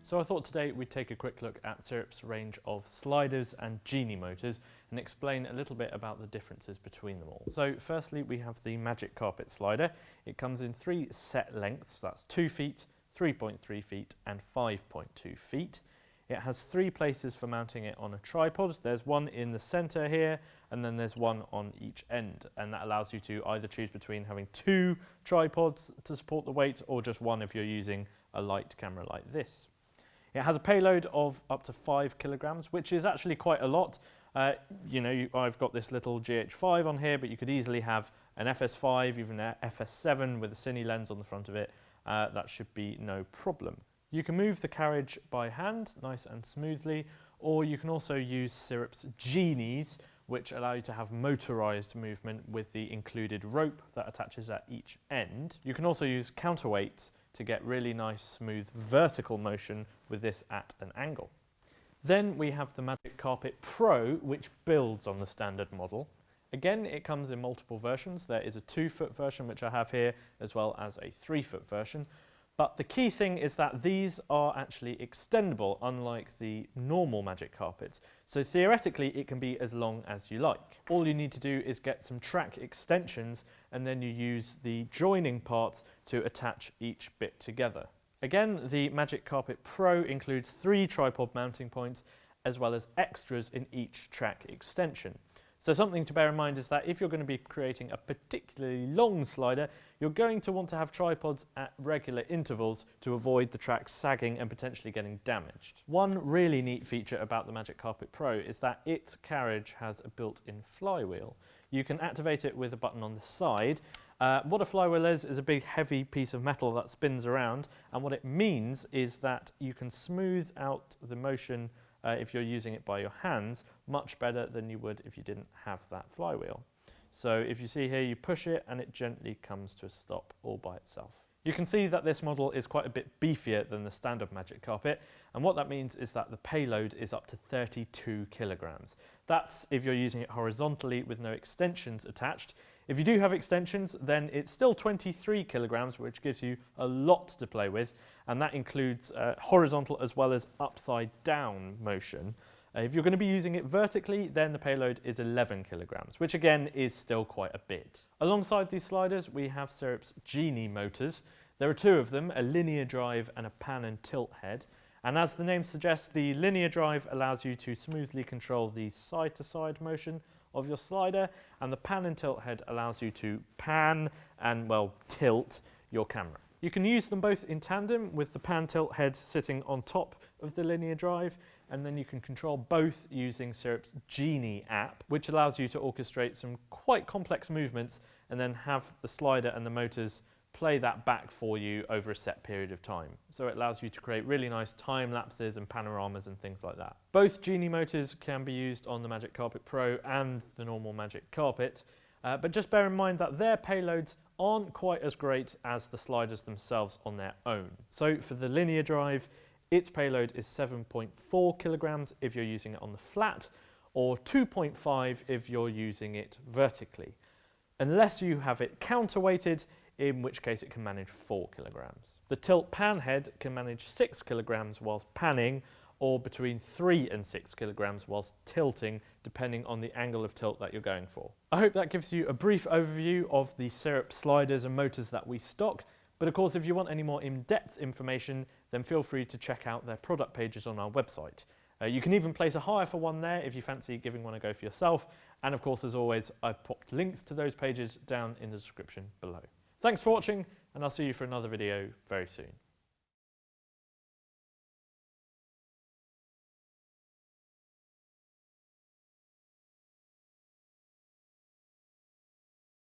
So I thought today we'd take a quick look at Syrp's range of sliders and Genie motors and explain a little bit about the differences between them all. So firstly we have the Magic Carpet slider. It comes in 3 set lengths, that's 2 feet, 3.3 feet and 5.2 feet. It has 3 places for mounting it on a tripod. There's one in the center here and then there's one on each end, and that allows you to either choose between having 2 tripods to support the weight or just one if you're using a light camera like this. It has a payload of up to 5 kilograms, which is actually quite a lot. I've got this little GH5 on here, but you could easily have an FS5, even an FS7 with a cine lens on the front of it. That should be no problem. You can move the carriage by hand, nice and smoothly, or you can also use Syrp's Genies, which allow you to have motorized movement with the included rope that attaches at each end. You can also use counterweights to get really nice, smooth, vertical motion with this at an angle. Then we have the Magic Carpet Pro, which builds on the standard model. Again, it comes in multiple versions. There is a 2-foot version, which I have here, as well as a 3-foot version. But the key thing is that these are actually extendable, unlike the normal Magic Carpets. So theoretically, it can be as long as you like. All you need to do is get some track extensions, and then you use the joining parts to attach each bit together. Again, the Magic Carpet Pro includes 3 tripod mounting points, as well as extras in each track extension. So something to bear in mind is that if you're going to be creating a particularly long slider, you're going to want to have tripods at regular intervals to avoid the track sagging and potentially getting damaged. One really neat feature about the Magic Carpet Pro is that its carriage has a built-in flywheel. You can activate it with a button on the side. What a flywheel is a big heavy piece of metal that spins around, and what it means is that you can smooth out the motion if you're using it by your hands much better than you would if you didn't have that flywheel. So if you see here, you push it and it gently comes to a stop all by itself. You can see that this model is quite a bit beefier than the standard Magic Carpet, and what that means is that the payload is up to 32 kilograms. That's if you're using it horizontally with no extensions attached. If you do have extensions, then it's still 23 kilograms, which gives you a lot to play with, and that includes horizontal as well as upside down motion. If you're going to be using it vertically, then the payload is 11 kilograms, which again is still quite a bit. Alongside these sliders, we have Syrp's Genie motors. There are 2 of them, a linear drive and a pan and tilt head. And as the name suggests, the linear drive allows you to smoothly control the side-to-side motion of your slider, and the pan and tilt head allows you to pan and, well, tilt your camera. You can use them both in tandem, with the pan tilt head sitting on top of the linear drive, and then you can control both using Syrp's Genie app, which allows you to orchestrate some quite complex movements and then have the slider and the motors play that back for you over a set period of time. So it allows you to create really nice time lapses and panoramas and things like that. Both Genie motors can be used on the Magic Carpet Pro and the normal Magic Carpet, but just bear in mind that their payloads aren't quite as great as the sliders themselves on their own. So for the linear drive, its payload is 7.4 kilograms if you're using it on the flat, or 2.5 if you're using it vertically, unless you have it counterweighted, in which case it can manage 4 kilograms. The tilt pan head can manage 6 kilograms whilst panning, or between 3 and 6 kilograms whilst tilting, depending on the angle of tilt that you're going for. I hope that gives you a brief overview of the Syrp sliders and motors that we stock, but of course if you want any more in-depth information, then feel free to check out their product pages on our website. You can even place a hire for one there if you fancy giving one a go for yourself, and of course, as always, I've popped links to those pages down in the description below. Thanks for watching, and I'll see you for another video very soon.